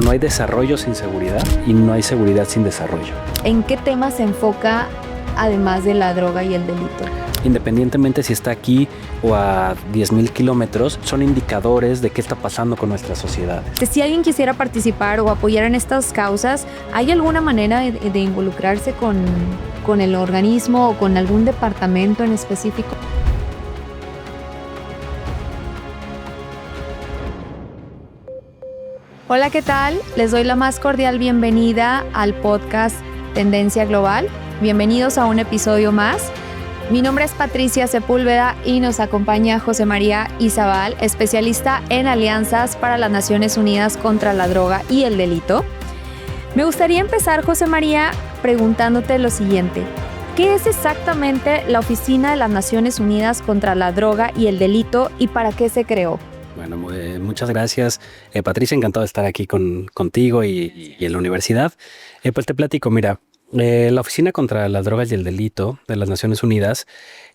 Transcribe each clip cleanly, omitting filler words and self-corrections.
no hay desarrollo sin seguridad y no hay seguridad sin desarrollo. ¿En qué temas se enfoca además de la droga y el delito? Independientemente si está aquí o a 10,000 kilómetros, son indicadores de qué está pasando con nuestras sociedades. Si alguien quisiera participar o apoyar en estas causas, ¿hay alguna manera de involucrarse con el organismo o con algún departamento en específico? Hola, ¿qué tal? Les doy la más cordial bienvenida al podcast Tendencia Global. Bienvenidos a un episodio más. Mi nombre es Patricia Sepúlveda y nos acompaña José María Izabal, especialista en alianzas para las Naciones Unidas contra la droga y el delito. Me gustaría empezar, José María, preguntándote lo siguiente. ¿Qué es exactamente la Oficina de las Naciones Unidas contra la droga y el delito y para qué se creó? Bueno, muchas gracias, Patricia, encantado de estar aquí contigo y en la universidad. Pues te platico, mira, la Oficina contra las Drogas y el Delito de las Naciones Unidas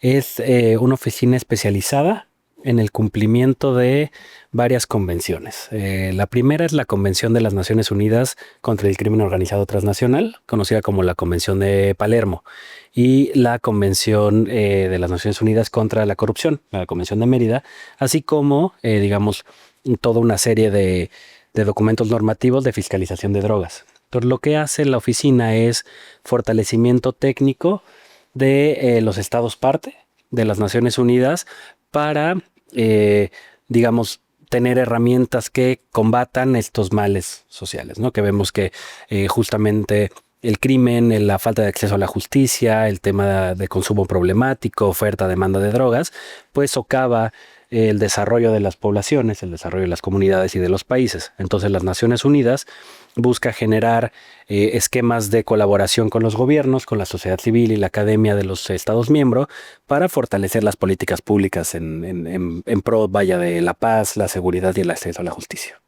es una oficina especializada en el cumplimiento de varias convenciones. La primera es la Convención de las Naciones Unidas contra el Crimen Organizado Transnacional, conocida como la Convención de Palermo, y la Convención de las Naciones Unidas contra la Corrupción, la Convención de Mérida, así como, toda una serie de documentos normativos de fiscalización de drogas. Entonces, lo que hace la oficina es fortalecimiento técnico de los estados parte de las Naciones Unidas para, tener herramientas que combatan estos males sociales, ¿no? Que vemos que justamente el crimen, la falta de acceso a la justicia, el tema de consumo problemático, oferta, demanda de drogas, pues socava el desarrollo de las poblaciones, el desarrollo de las comunidades y de los países. Entonces las Naciones Unidas busca generar esquemas de colaboración con los gobiernos, con la sociedad civil y la academia de los estados miembros para fortalecer las políticas públicas en pro, de la paz, la seguridad y el acceso a la justicia.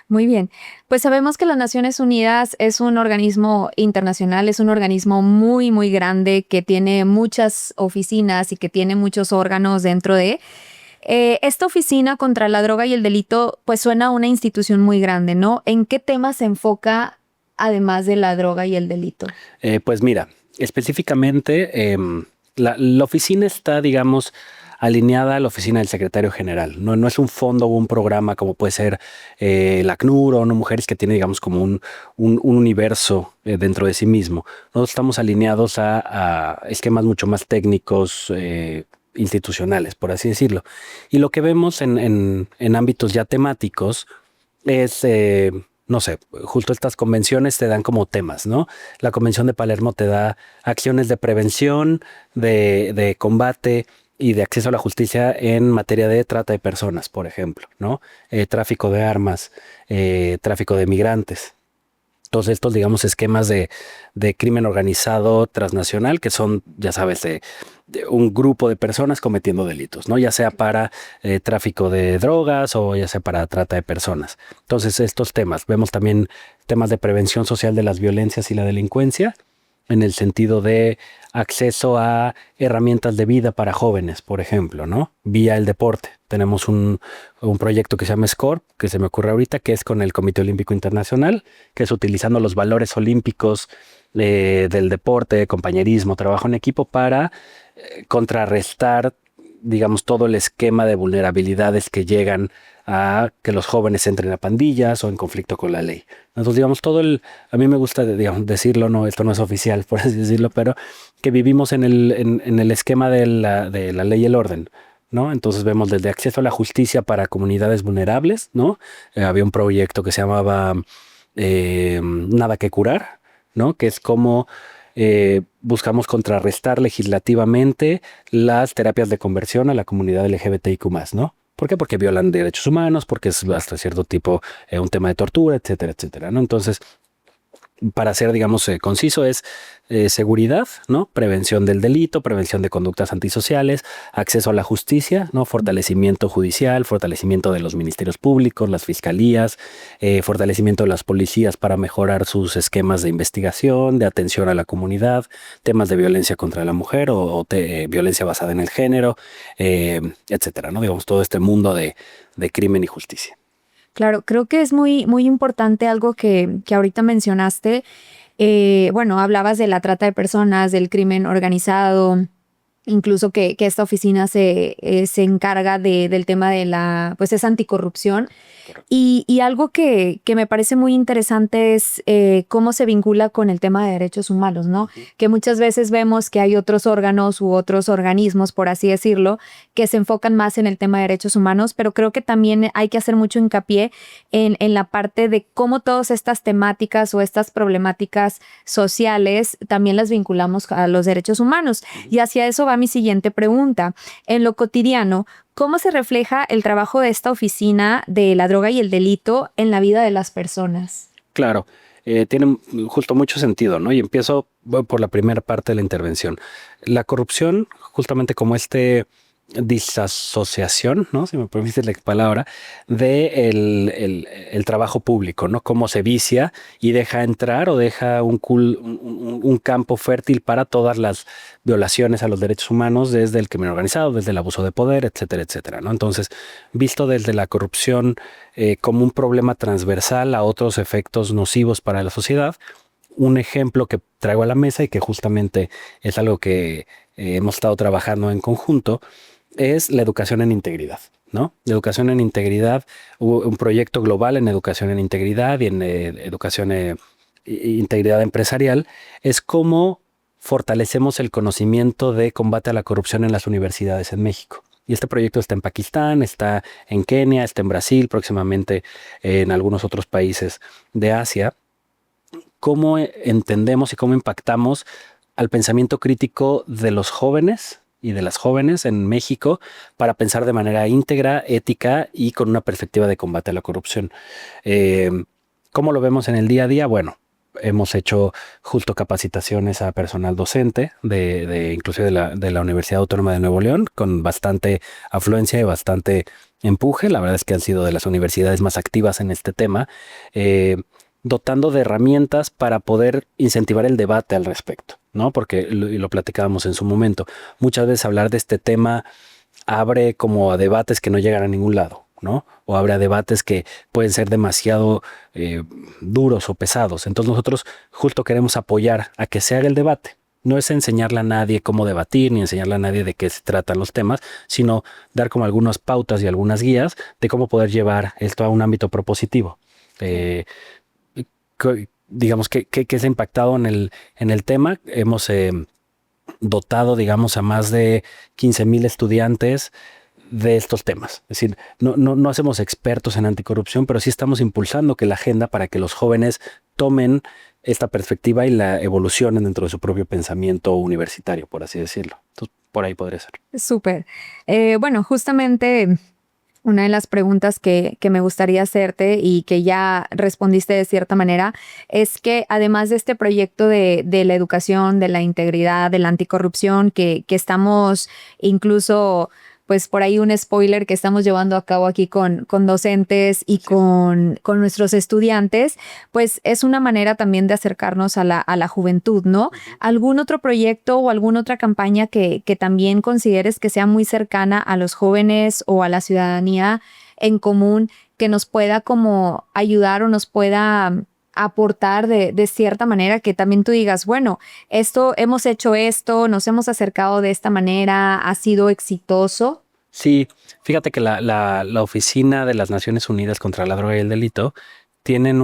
Muy bien, pues sabemos que las Naciones Unidas es un organismo internacional, es un organismo muy, muy grande que tiene muchas oficinas y que tiene muchos órganos dentro de... Esta oficina contra la droga y el delito pues suena a una institución muy grande, ¿no? ¿En qué temas se enfoca además de la droga y el delito? Pues mira, específicamente la oficina está, alineada a la oficina del secretario general. No es un fondo o un programa como puede ser la ACNUR o No Mujeres, que tiene, como un universo dentro de sí mismo. Nosotros estamos alineados a esquemas mucho más técnicos, institucionales, por así decirlo. Y lo que vemos en ámbitos ya temáticos es, justo estas convenciones te dan como temas, ¿no? La Convención de Palermo te da acciones de prevención, de combate y de acceso a la justicia en materia de trata de personas, por ejemplo, ¿no? Tráfico de armas, tráfico de migrantes. Todos estos, esquemas de crimen organizado transnacional, que son, ya sabes, de un grupo de personas cometiendo delitos, ¿no? Ya sea para tráfico de drogas o ya sea para trata de personas. Entonces, estos temas. Vemos también temas de prevención social de las violencias y la delincuencia, en el sentido de acceso a herramientas de vida para jóvenes, por ejemplo, ¿no? Vía el deporte. Tenemos un proyecto que se llama SCORE, que se me ocurre ahorita, que es con el Comité Olímpico Internacional, que es utilizando los valores olímpicos del deporte, compañerismo, trabajo en equipo para contrarrestar, todo el esquema de vulnerabilidades que llegan a que los jóvenes entren a pandillas o en conflicto con la ley. Entonces, a mí me gusta, decirlo, no, esto no es oficial, por así decirlo, pero que vivimos en el esquema de la ley y el orden, ¿no? Entonces vemos desde acceso a la justicia para comunidades vulnerables, ¿no? Había un proyecto que se llamaba Nada que Curar, ¿no? Que es como buscamos contrarrestar legislativamente las terapias de conversión a la comunidad LGBTIQ+, ¿no? ¿Por qué? Porque violan derechos humanos, porque es hasta cierto tipo un tema de tortura, etcétera, etcétera, ¿no? Entonces, para ser, conciso, es seguridad, ¿no? Prevención del delito, prevención de conductas antisociales, acceso a la justicia, ¿no? Fortalecimiento judicial, fortalecimiento de los ministerios públicos, las fiscalías, fortalecimiento de las policías para mejorar sus esquemas de investigación, de atención a la comunidad, temas de violencia contra la mujer o violencia basada en el género, etcétera, ¿no? Todo este mundo de crimen y justicia. Claro, creo que es muy importante algo que ahorita mencionaste. Bueno, hablabas de la trata de personas, del crimen organizado, incluso que esta oficina se encarga del tema de pues es anticorrupción. Y algo que me parece muy interesante es cómo se vincula con el tema de derechos humanos, ¿no? Que muchas veces vemos que hay otros órganos u otros organismos, por así decirlo, que se enfocan más en el tema de derechos humanos, pero creo que también hay que hacer mucho hincapié en la parte de cómo todas estas temáticas o estas problemáticas sociales también las vinculamos a los derechos humanos. Y hacia eso va mi siguiente pregunta. En lo cotidiano, ¿cómo se refleja el trabajo de esta oficina de la droga y el delito en la vida de las personas? Claro, tiene justo mucho sentido, ¿no? Y empiezo por la primera parte de la intervención. La corrupción, justamente como disasociación, ¿no? Si me permites la palabra, de el trabajo público, ¿no? Cómo se vicia y deja entrar o deja un campo fértil para todas las violaciones a los derechos humanos, desde el crimen organizado, desde el abuso de poder, etcétera, etcétera, ¿no? Entonces, visto desde la corrupción como un problema transversal a otros efectos nocivos para la sociedad, un ejemplo que traigo a la mesa y que justamente es algo que hemos estado trabajando en conjunto es la educación en integridad, ¿no? La educación en integridad, hubo un proyecto global en educación en integridad y en educación integridad empresarial, es cómo fortalecemos el conocimiento de combate a la corrupción en las universidades en México. Y este proyecto está en Pakistán, está en Kenia, está en Brasil, próximamente en algunos otros países de Asia. ¿Cómo entendemos y cómo impactamos al pensamiento crítico de los jóvenes y de las jóvenes en México para pensar de manera íntegra, ética y con una perspectiva de combate a la corrupción? ¿Cómo lo vemos en el día a día? Bueno, hemos hecho justo capacitaciones a personal docente inclusive de la Universidad Autónoma de Nuevo León, con bastante afluencia y bastante empuje. La verdad es que han sido de las universidades más activas en este tema, dotando de herramientas para poder incentivar el debate al respecto, ¿no? Porque lo platicábamos en su momento. Muchas veces hablar de este tema abre como a debates que no llegan a ningún lado, ¿no? O abre a debates que pueden ser demasiado duros o pesados. Entonces nosotros justo queremos apoyar a que se haga el debate. No es enseñarle a nadie cómo debatir, ni enseñarle a nadie de qué se tratan los temas, sino dar como algunas pautas y algunas guías de cómo poder llevar esto a un ámbito propositivo. Digamos que se ha impactado en el tema. Hemos dotado, digamos, a más de 15,000 estudiantes de estos temas. Es decir, no hacemos expertos en anticorrupción, pero sí estamos impulsando que la agenda para que los jóvenes tomen esta perspectiva y la evolucionen dentro de su propio pensamiento universitario, por así decirlo. Entonces, por ahí podría ser. Súper. Bueno, justamente una de las preguntas que me gustaría hacerte y que ya respondiste de cierta manera es que además de este proyecto de la educación, de la integridad, de la anticorrupción, que estamos incluso, pues por ahí un spoiler que estamos llevando a cabo aquí con docentes y con nuestros estudiantes, pues es una manera también de acercarnos a la juventud, ¿no? ¿Algún otro proyecto o alguna otra campaña que también consideres que sea muy cercana a los jóvenes o a la ciudadanía en común, que nos pueda como ayudar o nos pueda aportar de cierta manera, que también tú digas, bueno, hemos hecho esto, nos hemos acercado de esta manera, ha sido exitoso? Sí, fíjate que la Oficina de las Naciones Unidas contra la Droga y el Delito tienen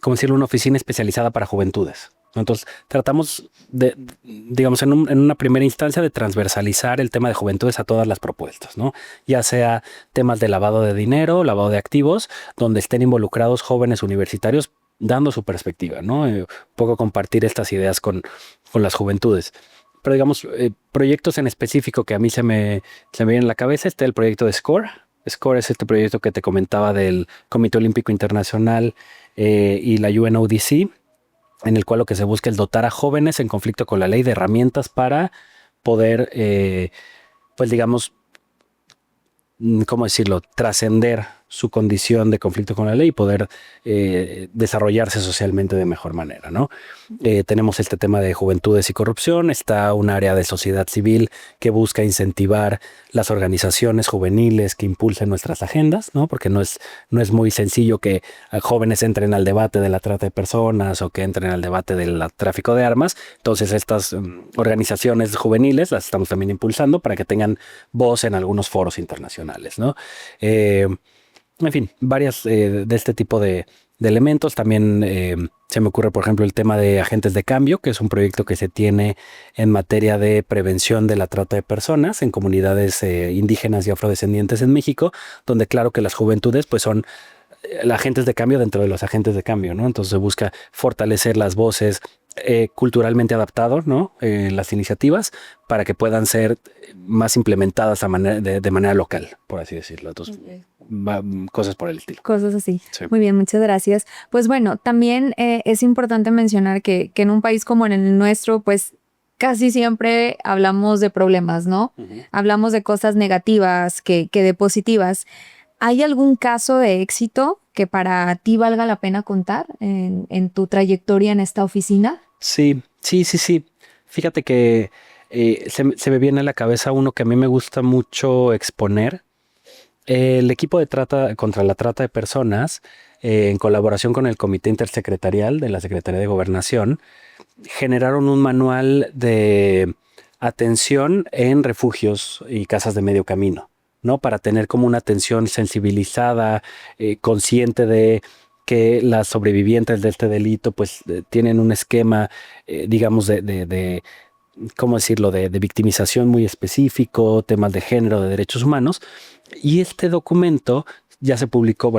¿cómo decirlo? Una oficina especializada para juventudes. Entonces, tratamos digamos, en una primera instancia de transversalizar el tema de juventudes a todas las propuestas, ¿no? Ya sea temas de lavado de dinero, lavado de activos, donde estén involucrados jóvenes universitarios dando su perspectiva, ¿no? Un poco compartir estas ideas con las juventudes. Pero digamos, proyectos en específico que a mí se me vienen a la cabeza, está el proyecto de SCORE. SCORE es este proyecto que te comentaba del Comité Olímpico Internacional y la UNODC, en el cual lo que se busca es dotar a jóvenes en conflicto con la ley de herramientas para poder, pues digamos, ¿cómo decirlo?, trascender su condición de conflicto con la ley y poder desarrollarse socialmente de mejor manera, ¿no? Tenemos este tema de juventudes y corrupción, está un área de sociedad civil que busca incentivar las organizaciones juveniles que impulsen nuestras agendas, ¿no? Porque no es muy sencillo que jóvenes entren al debate de la trata de personas o que entren al debate del tráfico de armas. Entonces estas organizaciones juveniles las estamos también impulsando para que tengan voz en algunos foros internacionales, ¿no? En fin, varias de este tipo de elementos. También se me ocurre, por ejemplo, el tema de agentes de cambio, que es un proyecto que se tiene en materia de prevención de la trata de personas en comunidades indígenas y afrodescendientes en México, donde claro que las juventudes pues son agentes de cambio dentro de los agentes de cambio, ¿no? Entonces se busca fortalecer las voces culturalmente adaptados, ¿no? Las iniciativas para que puedan ser más implementadas de manera local, por así decirlo. Entonces, cosas por el estilo. Cosas así. Sí. Muy bien, muchas gracias. Pues bueno, también es importante mencionar que en un país como en el nuestro, pues casi siempre hablamos de problemas, ¿no? Hablamos de cosas negativas que de positivas. ¿Hay algún caso de éxito que para ti valga la pena contar en tu trayectoria en esta oficina? Sí. Fíjate que se me viene a la cabeza uno que a mí me gusta mucho exponer. El equipo de trata contra la trata de personas, en colaboración con el Comité Intersecretarial de la Secretaría de Gobernación, generaron un manual de atención en refugios y casas de medio camino, ¿no? Para tener como una atención sensibilizada, consciente de que las sobrevivientes de este delito pues tienen un esquema, digamos, de ¿cómo decirlo?, de victimización muy específico, temas de género, de derechos humanos. Y este documento ya se publicó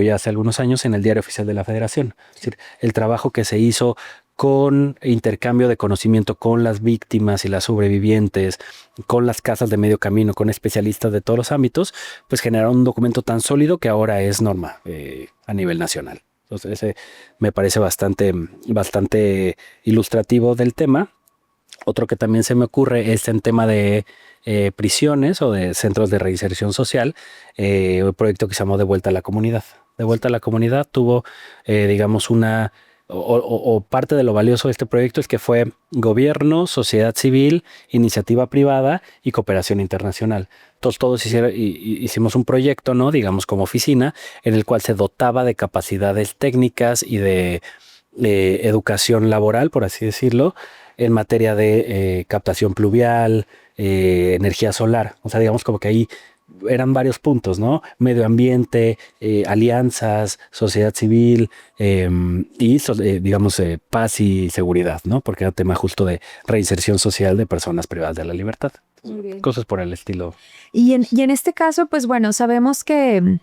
ya hace algunos años en el Diario Oficial de la Federación. Es decir, el trabajo que se hizo con intercambio de conocimiento con las víctimas y las sobrevivientes, con las casas de medio camino, con especialistas de todos los ámbitos, pues generaron un documento tan sólido que ahora es norma a nivel nacional. Entonces ese me parece bastante ilustrativo del tema. Otro que también se me ocurre es en tema de prisiones o de centros de reinserción social, un proyecto que se llamó De Vuelta a la Comunidad. De Vuelta a la Comunidad tuvo, digamos, parte de lo valioso de este proyecto es que fue gobierno, sociedad civil, iniciativa privada y cooperación internacional. Entonces todos hicimos un proyecto, ¿no? Digamos como oficina, en el cual se dotaba de capacidades técnicas y de educación laboral, por así decirlo, en materia de captación pluvial, energía solar. O sea, digamos como que ahí eran varios puntos, ¿no? Medio ambiente, alianzas, sociedad civil y digamos paz y seguridad, ¿no? Porque era tema justo de reinserción social de personas privadas de la libertad. Cosas por el estilo. Y en este caso, pues bueno, sabemos que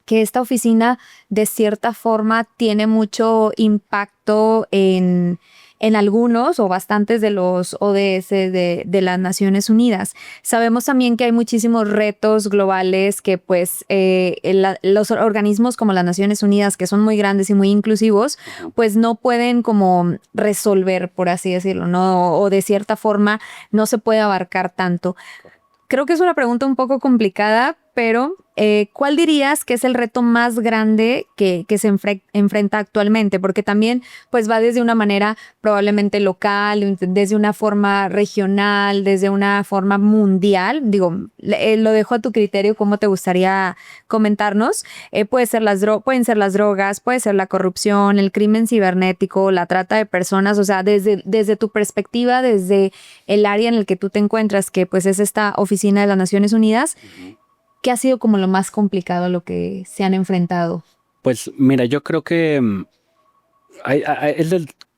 esta oficina de cierta forma tiene mucho impacto en algunos o bastantes de los ODS de las Naciones Unidas. Sabemos también que hay muchísimos retos globales que pues los organismos como las Naciones Unidas, que son muy grandes y muy inclusivos, pues no pueden como resolver, por así decirlo, ¿no? O de cierta forma no se puede abarcar tanto. Creo que es una pregunta un poco complicada, pero ¿cuál dirías que es el reto más grande que se enfrenta actualmente? Porque también pues va desde una manera probablemente local, desde una forma regional, desde una forma mundial. Digo, lo dejo a tu criterio, ¿cómo te gustaría comentarnos? Pueden ser las drogas, puede ser la corrupción, el crimen cibernético, la trata de personas. O sea, desde tu perspectiva, desde el área en el que tú te encuentras, que pues es esta oficina de las Naciones Unidas, ¿qué ha sido como lo más complicado a lo que se han enfrentado? Pues mira, yo creo que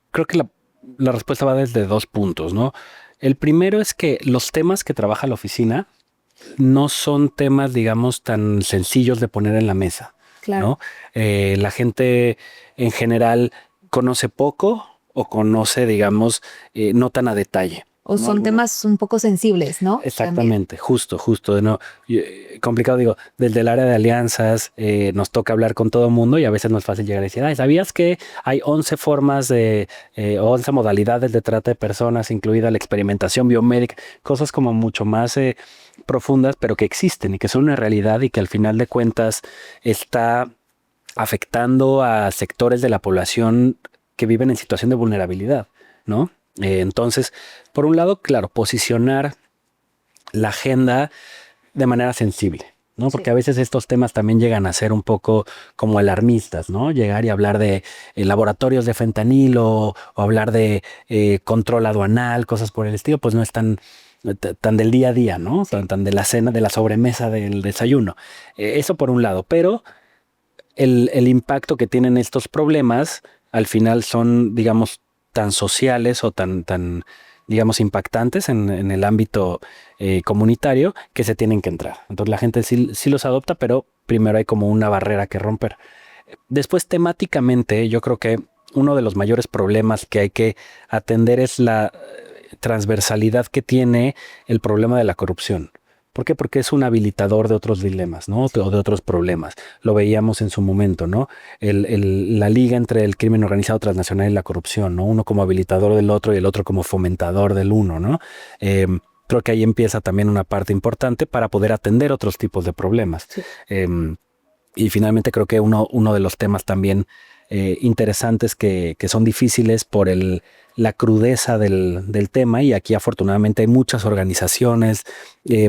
creo que la respuesta va desde dos puntos, ¿no? El primero es que los temas que trabaja la oficina no son temas, digamos, tan sencillos de poner en la mesa, claro, ¿no? La gente en general conoce poco o conoce, digamos, no tan a detalle. O son temas un poco sensibles, ¿no? Exactamente, justo, ¿no? Complicado, digo, desde el área de alianzas nos toca hablar con todo el mundo y a veces no es fácil llegar a decir, ¿sabías que hay 11 formas 11 modalidades de trata de personas, incluida la experimentación biomédica? Cosas como mucho más profundas, pero que existen y que son una realidad y que al final de cuentas está afectando a sectores de la población que viven en situación de vulnerabilidad, ¿no? Entonces, por un lado, claro, posicionar la agenda de manera sensible, ¿no? Porque a veces estos temas también llegan a ser un poco como alarmistas, ¿no? Llegar y hablar de laboratorios de fentanilo o hablar de control aduanal, cosas por el estilo, pues no es tan del día a día, ¿no? Tan de la cena, de la sobremesa del desayuno. Eso por un lado, pero el impacto que tienen estos problemas al final son, digamos, tan sociales o tan digamos, impactantes en el ámbito comunitario que se tienen que entrar. Entonces la gente sí los adopta, pero primero hay como una barrera que romper. Después, temáticamente, yo creo que uno de los mayores problemas que hay que atender es la transversalidad que tiene el problema de la corrupción. ¿Por qué? Porque es un habilitador de otros dilemas, ¿no? O de otros problemas. Lo veíamos en su momento, ¿no? La liga entre el crimen organizado transnacional y la corrupción, ¿no? Uno como habilitador del otro y el otro como fomentador del uno, ¿no? Creo que ahí empieza también una parte importante para poder atender otros tipos de problemas. Sí. Y finalmente creo que uno de los temas también interesantes que son difíciles por la crudeza del tema, y aquí afortunadamente hay muchas organizaciones,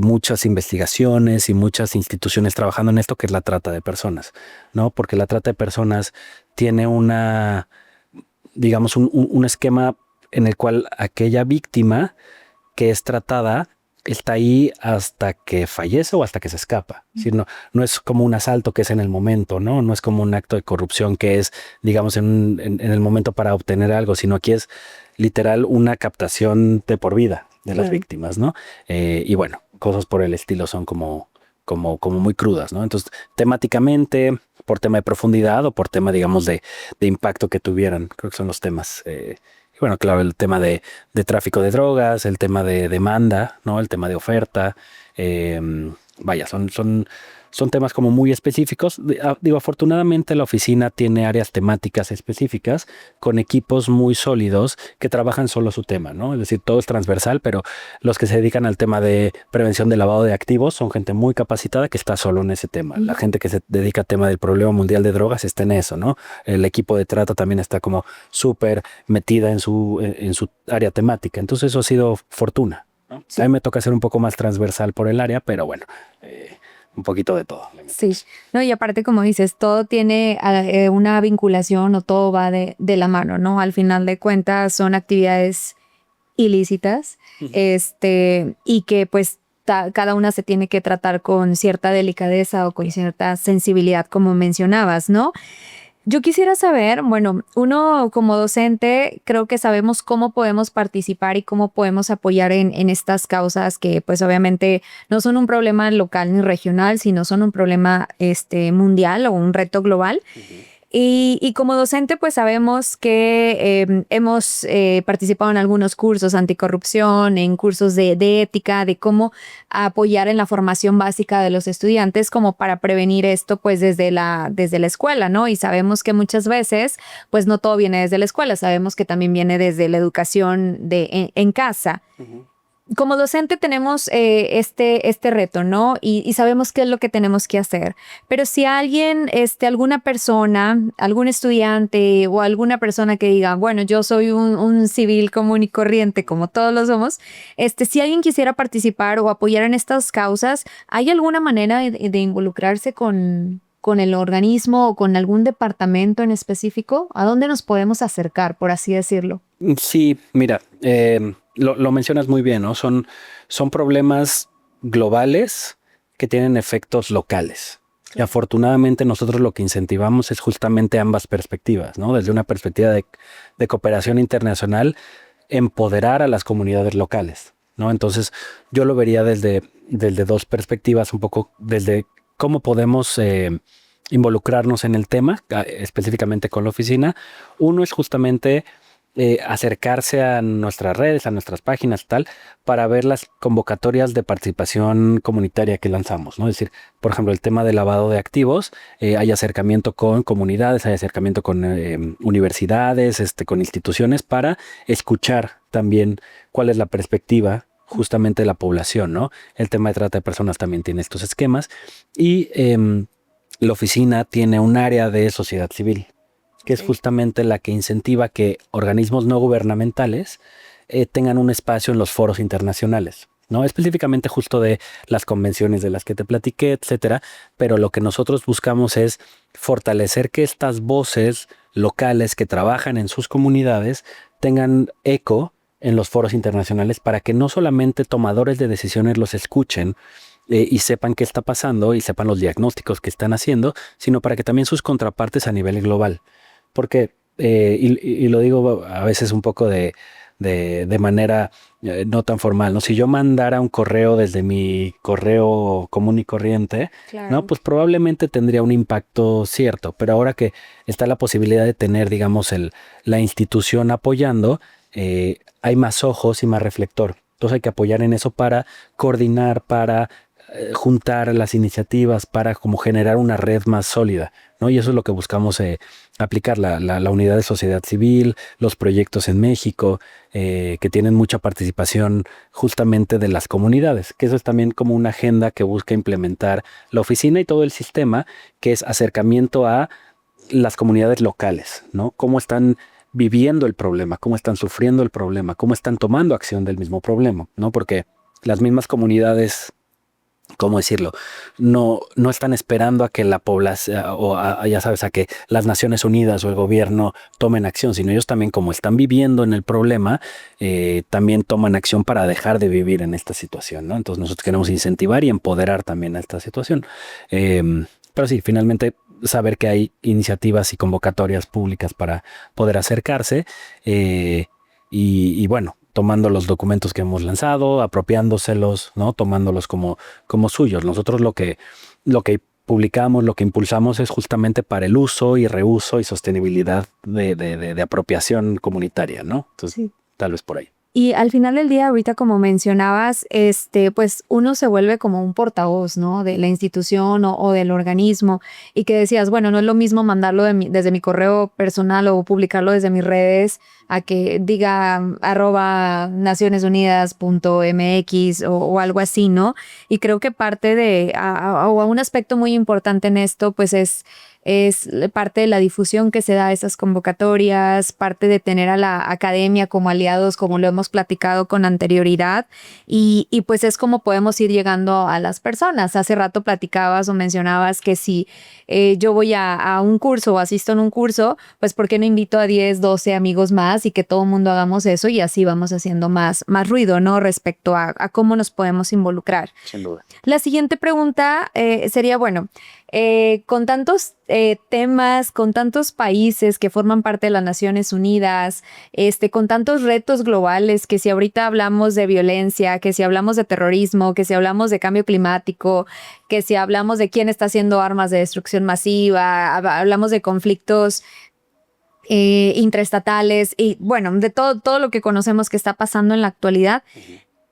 muchas investigaciones y muchas instituciones trabajando en esto, que es la trata de personas, ¿no? Porque la trata de personas tiene digamos, un esquema en el cual aquella víctima que es tratada está ahí hasta que fallece o hasta que se escapa. Es decir, no es como un asalto que es en el momento, ¿no? No es como un acto de corrupción que es, digamos, en el momento para obtener algo, sino aquí es literal una captación de por vida de las víctimas, ¿no? Y bueno, cosas por el estilo son como muy crudas, ¿no? Entonces, temáticamente, por tema de profundidad o por tema, digamos, de impacto que tuvieran, creo que son los temas. Bueno, claro, el tema de tráfico de drogas, el tema de demanda, ¿no? El tema de oferta. Vaya, son temas como muy específicos. Digo, afortunadamente la oficina tiene áreas temáticas específicas con equipos muy sólidos que trabajan solo su tema, ¿no? Es decir, todo es transversal, pero los que se dedican al tema de prevención de lavado de activos son gente muy capacitada que está solo en ese tema. La gente que se dedica al tema del problema mundial de drogas está en eso, ¿no? El equipo de trata también está como súper metida en su área temática. Entonces eso ha sido fortuna, ¿no? Sí. A mí me toca ser un poco más transversal por el área, pero bueno, un poquito de todo. Sí, no, y aparte, como dices, todo tiene una vinculación o todo va de la mano, ¿no? Al final de cuentas son actividades ilícitas, y que pues cada una se tiene que tratar con cierta delicadeza o con cierta sensibilidad, como mencionabas, ¿no? Yo quisiera saber, bueno, uno como docente creo que sabemos cómo podemos participar y cómo podemos apoyar en estas causas que pues obviamente no son un problema local ni regional, sino son un problema mundial o un reto global. Y como docente, pues sabemos que hemos participado en algunos cursos anticorrupción, en cursos de ética, de cómo apoyar en la formación básica de los estudiantes como para prevenir esto pues desde la escuela, ¿no? Y sabemos que muchas veces pues no todo viene desde la escuela, sabemos que también viene desde la educación en casa. Como docente tenemos este reto, ¿no? Y sabemos qué es lo que tenemos que hacer. Pero si alguien, alguna persona, algún estudiante o alguna persona que diga, bueno, yo soy un civil común y corriente, como todos lo somos, si alguien quisiera participar o apoyar en estas causas, ¿hay alguna manera de involucrarse con el organismo o con algún departamento en específico? ¿A dónde nos podemos acercar, por así decirlo? Sí, mira, lo mencionas muy bien, ¿no? Son problemas globales que tienen efectos locales. Sí. Y afortunadamente nosotros lo que incentivamos es justamente ambas perspectivas, ¿no? Desde una perspectiva de cooperación internacional, empoderar a las comunidades locales, ¿no? Entonces yo lo vería desde dos perspectivas, un poco desde cómo podemos involucrarnos en el tema, específicamente con la oficina. Uno es justamente acercarse a nuestras redes, a nuestras páginas, tal, para ver las convocatorias de participación comunitaria que lanzamos, ¿no? Es decir, por ejemplo, el tema de lavado de activos, hay acercamiento con comunidades, hay acercamiento con universidades, con instituciones, para escuchar también cuál es la perspectiva justamente la población, ¿no? El tema de trata de personas también tiene estos esquemas y la oficina tiene un área de sociedad civil, que es justamente la que incentiva que organismos no gubernamentales tengan un espacio en los foros internacionales, ¿no? Específicamente justo de las convenciones de las que te platiqué, etcétera, pero lo que nosotros buscamos es fortalecer que estas voces locales que trabajan en sus comunidades tengan eco en los foros internacionales para que no solamente tomadores de decisiones los escuchen y sepan qué está pasando y sepan los diagnósticos que están haciendo, sino para que también sus contrapartes a nivel global. Porque, y lo digo a veces un poco de manera no tan formal, ¿no? Si yo mandara un correo desde mi correo común y corriente, Claro. ¿no? Pues probablemente tendría un impacto cierto, pero ahora que está la posibilidad de tener, digamos, la institución apoyando, hay más ojos y más reflector. Entonces hay que apoyar en eso para coordinar, para juntar las iniciativas, para como generar una red más sólida, ¿no? Y eso es lo que buscamos aplicar, la unidad de sociedad civil, los proyectos en México, que tienen mucha participación justamente de las comunidades, que eso es también como una agenda que busca implementar la oficina y todo el sistema, que es acercamiento a las comunidades locales, ¿no? Cómo están viviendo el problema, cómo están sufriendo el problema, cómo están tomando acción del mismo problema, ¿no? Porque las mismas comunidades, ¿cómo decirlo? No están esperando a que la población ya sabes, a que las Naciones Unidas o el gobierno tomen acción, sino ellos también, como están viviendo en el problema, también toman acción para dejar de vivir en esta situación, ¿no? Entonces nosotros queremos incentivar y empoderar también a esta situación. Pero sí, finalmente saber que hay iniciativas y convocatorias públicas para poder acercarse y bueno, tomando los documentos que hemos lanzado, apropiándoselos, ¿no? Tomándolos como suyos. Nosotros lo que publicamos, lo que impulsamos es justamente para el uso y reuso y sostenibilidad de apropiación comunitaria, ¿no? Entonces, sí, tal vez por ahí. Y al final del día, ahorita como mencionabas, pues uno se vuelve como un portavoz, ¿no? De la institución o del organismo, y que decías, bueno, no es lo mismo mandarlo desde mi correo personal o publicarlo desde mis redes a que diga @nacionesunidas.mx o algo así, ¿no? Y creo que parte o un aspecto muy importante en esto, pues es parte de la difusión que se da a esas convocatorias, parte de tener a la academia como aliados, como lo hemos platicado con anterioridad, y pues es como podemos ir llegando a las personas. Hace rato platicabas o mencionabas que si yo voy a un curso o asisto en un curso, pues ¿por qué no invito a 10, 12 amigos más y que todo el mundo hagamos eso y así vamos haciendo más ruido, ¿no? Respecto a cómo nos podemos involucrar. Sin duda. La siguiente pregunta sería, bueno, con tantos temas, con tantos países que forman parte de las Naciones Unidas, con tantos retos globales, que si ahorita hablamos de violencia, que si hablamos de terrorismo, que si hablamos de cambio climático, que si hablamos de quién está haciendo armas de destrucción masiva, hablamos de conflictos intraestatales y bueno, de todo lo que conocemos que está pasando en la actualidad,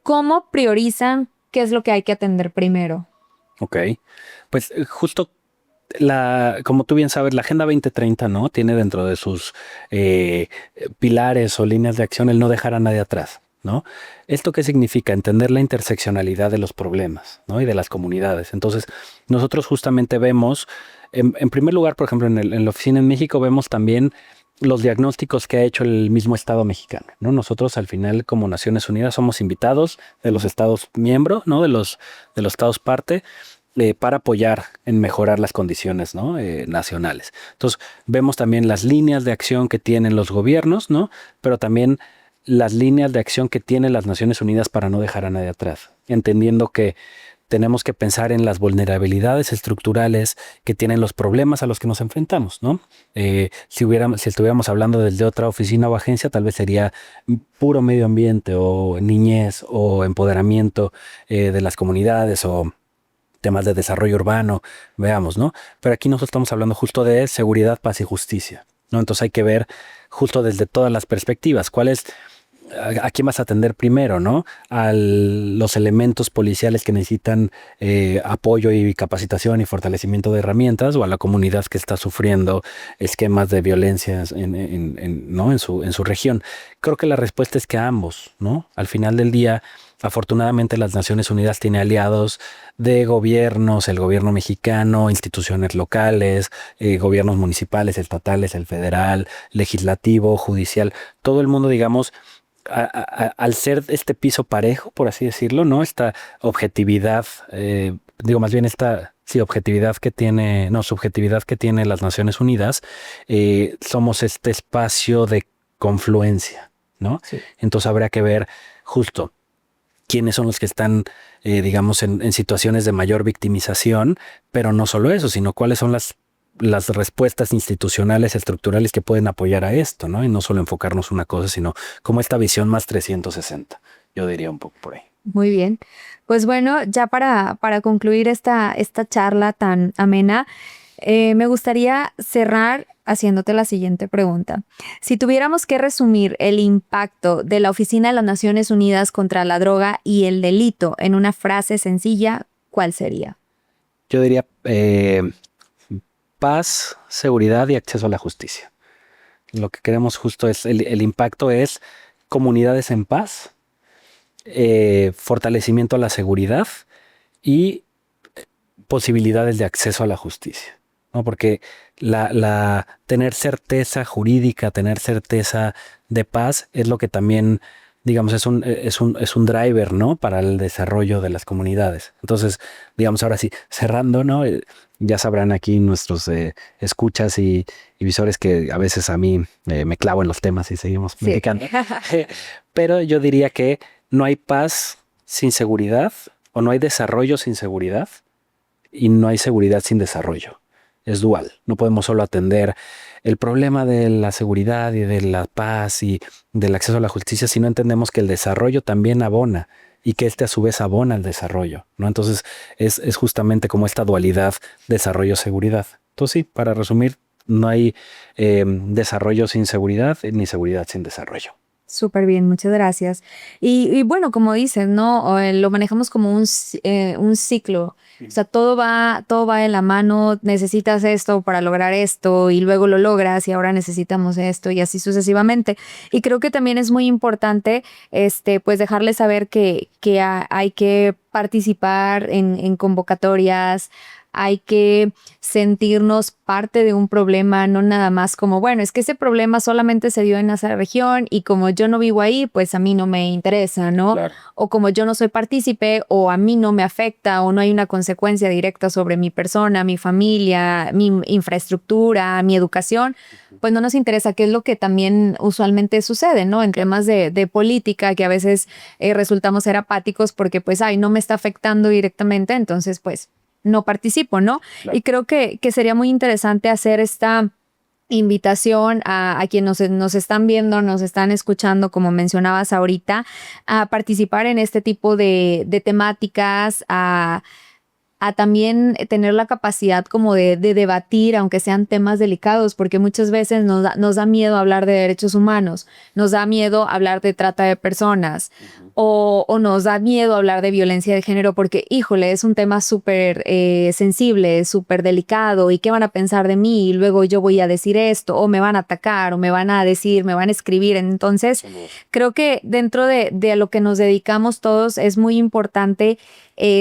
¿cómo priorizan qué es lo que hay que atender primero? Ok, pues justo como tú bien sabes, la Agenda 2030, ¿no? Tiene dentro de sus pilares o líneas de acción el no dejar a nadie atrás, ¿no? ¿Esto qué significa? Entender la interseccionalidad de los problemas, ¿no? Y de las comunidades. Entonces, nosotros justamente vemos, en primer lugar, por ejemplo, en la oficina en México, vemos también los diagnósticos que ha hecho el mismo Estado mexicano, ¿no? Nosotros al final, como Naciones Unidas, somos invitados de los Estados miembros, ¿no? De los Estados parte, para apoyar en mejorar las condiciones, ¿no? Nacionales. Entonces, vemos también las líneas de acción que tienen los gobiernos, ¿no? Pero también las líneas de acción que tienen las Naciones Unidas para no dejar a nadie atrás, entendiendo que tenemos que pensar en las vulnerabilidades estructurales que tienen los problemas a los que nos enfrentamos, ¿no? Si estuviéramos hablando desde otra oficina o agencia, tal vez sería puro medio ambiente o niñez o empoderamiento de las comunidades o temas de desarrollo urbano, veamos, ¿no? Pero aquí nosotros estamos hablando justo de seguridad, paz y justicia, ¿no? Entonces hay que ver justo desde todas las perspectivas cuál es ¿a quién vas a atender primero, no? A los elementos policiales que necesitan apoyo y capacitación y fortalecimiento de herramientas, o a la comunidad que está sufriendo esquemas de violencia ¿no? en su región. Creo que la respuesta es que a ambos, ¿no? Al final del día, afortunadamente las Naciones Unidas tiene aliados de gobiernos, el gobierno mexicano, instituciones locales, gobiernos municipales, estatales, el federal, legislativo, judicial, todo el mundo, digamos, al ser este piso parejo, por así decirlo, ¿no? Esta objetividad, más bien esta objetividad que tiene, no, subjetividad que tiene las Naciones Unidas, somos este espacio de confluencia, ¿no? Sí. Entonces habría que ver justo quiénes son los que están, en situaciones de mayor victimización, pero no solo eso, sino cuáles son las respuestas institucionales, estructurales que pueden apoyar a esto, ¿no? Y no solo enfocarnos una cosa, sino como esta visión más 360. Yo diría un poco por ahí. Muy bien. Pues bueno, ya para concluir esta charla tan amena, me gustaría cerrar haciéndote la siguiente pregunta. Si tuviéramos que resumir el impacto de la Oficina de las Naciones Unidas contra la Droga y el Delito en una frase sencilla, ¿cuál sería? Yo diría paz, seguridad y acceso a la justicia. Lo que queremos justo es, el impacto es comunidades en paz, fortalecimiento a la seguridad y posibilidades de acceso a la justicia, ¿no? Porque tener certeza jurídica, tener certeza de paz es lo que también, digamos, es un driver, ¿no? Para el desarrollo de las comunidades. Entonces, digamos, ahora sí, cerrando, ¿no? Ya sabrán aquí nuestros escuchas y visores que a veces a mí me clavo en los temas y seguimos platicando. Sí. Pero yo diría que no hay paz sin seguridad, o no hay desarrollo sin seguridad, y no hay seguridad sin desarrollo. Es dual. No podemos solo atender el problema de la seguridad y de la paz y del acceso a la justicia si no entendemos que el desarrollo también abona y que a su vez abona el desarrollo, ¿no? Entonces es justamente como esta dualidad desarrollo-seguridad. Entonces sí, para resumir, no hay desarrollo sin seguridad ni seguridad sin desarrollo. Súper bien, muchas gracias. Y bueno, como dices, ¿no? Lo manejamos como un ciclo. O sea, todo va de la mano, necesitas esto para lograr esto y luego lo logras y ahora necesitamos esto y así sucesivamente. Y creo que también es muy importante pues dejarles saber que hay que participar en convocatorias, hay que sentirnos parte de un problema, no nada más como, bueno, es que ese problema solamente se dio en esa región y como yo no vivo ahí, pues a mí no me interesa, ¿no? Claro. O como yo no soy partícipe o a mí no me afecta o no hay una consecuencia directa sobre mi persona, mi familia, mi infraestructura, mi educación, pues no nos interesa, que es lo que también usualmente sucede, ¿no? En temas de política, que a veces resultamos ser apáticos porque pues, no me está afectando directamente, entonces pues no participo, ¿no? Claro. Y creo que sería muy interesante hacer esta invitación a quienes nos están viendo, nos están escuchando, como mencionabas ahorita, a participar en este tipo de temáticas, a también tener la capacidad como de debatir, aunque sean temas delicados, porque muchas veces nos da miedo hablar de derechos humanos, nos da miedo hablar de trata de personas, o nos da miedo hablar de violencia de género, porque, híjole, es un tema súper sensible, súper delicado, y qué van a pensar de mí, y luego yo voy a decir esto, o me van a atacar, o me van a decir, me van a escribir. Entonces, creo que dentro de lo que nos dedicamos todos es muy importante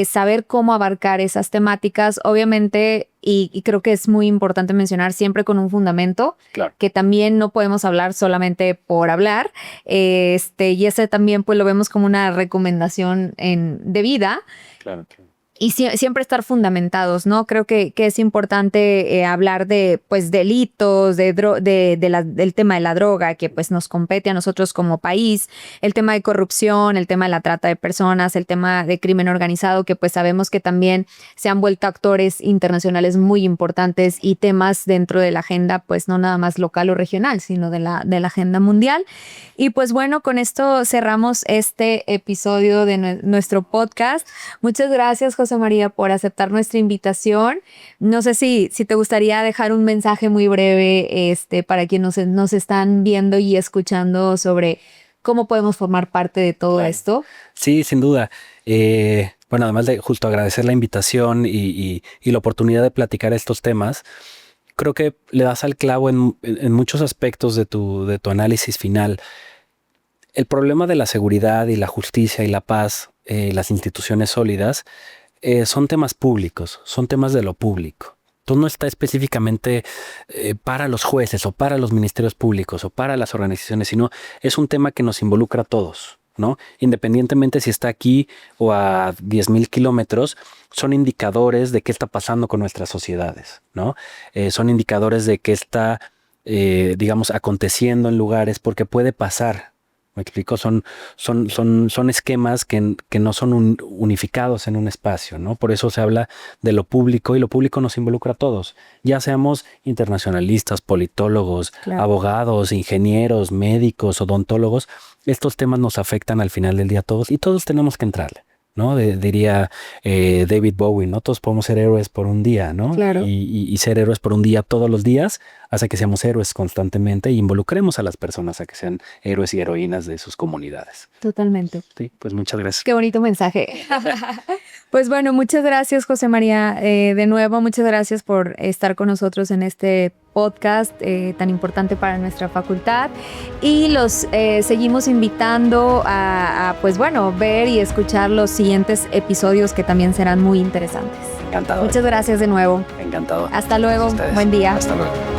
saber cómo abarcar esas temáticas, obviamente, y creo que es muy importante mencionar siempre con un fundamento, claro, que también no podemos hablar solamente por hablar, y ese también pues lo vemos como una recomendación de vida. Claro, claro. Y siempre estar fundamentados, ¿no? Creo que es importante hablar de pues delitos, del tema de la droga, que pues nos compete a nosotros como país, el tema de corrupción, el tema de la trata de personas, el tema de crimen organizado, que pues sabemos que también se han vuelto actores internacionales muy importantes y temas dentro de la agenda, pues no nada más local o regional, sino de la agenda mundial. Y pues bueno, con esto cerramos este episodio de nuestro podcast. Muchas gracias, José María, por aceptar nuestra invitación. No sé si te gustaría dejar un mensaje muy breve para quienes nos están viendo y escuchando sobre ¿Cómo podemos formar parte de todo esto? Sí, sin duda. Bueno, además de justo agradecer la invitación y la oportunidad de platicar estos temas, creo que le das al clavo en muchos aspectos de tu análisis final. El problema de la seguridad y la justicia y la paz, las instituciones sólidas, son temas públicos, son temas de lo público. Entonces no está específicamente para los jueces o para los ministerios públicos o para las organizaciones, sino es un tema que nos involucra a todos, ¿no? Independientemente si está aquí o a 10,000 kilómetros, son indicadores de qué está pasando con nuestras sociedades, ¿no? Son indicadores de qué está, digamos, aconteciendo en lugares, porque puede pasar. ¿Me explico? Son esquemas que no son unificados en un espacio, ¿no? Por eso se habla de lo público y lo público nos involucra a todos, ya seamos internacionalistas, politólogos, Claro. abogados, ingenieros, médicos, odontólogos. Estos temas nos afectan al final del día a todos y todos tenemos que entrarle, ¿no? Diría David Bowie, ¿no? Todos podemos ser héroes por un día, ¿no? Claro. Y ser héroes por un día todos los días hace que seamos héroes constantemente y involucremos a las personas a que sean héroes y heroínas de sus comunidades. Totalmente. Sí, pues muchas gracias. Qué bonito mensaje. Pues bueno, muchas gracias, José María. De nuevo, muchas gracias por estar con nosotros en este podcast tan importante para nuestra facultad. Y los seguimos invitando a, pues bueno, ver y escuchar los siguientes episodios que también serán muy interesantes. Encantado. Muchas gracias de nuevo. Encantado. Hasta luego. Ustedes. Buen día. Hasta luego.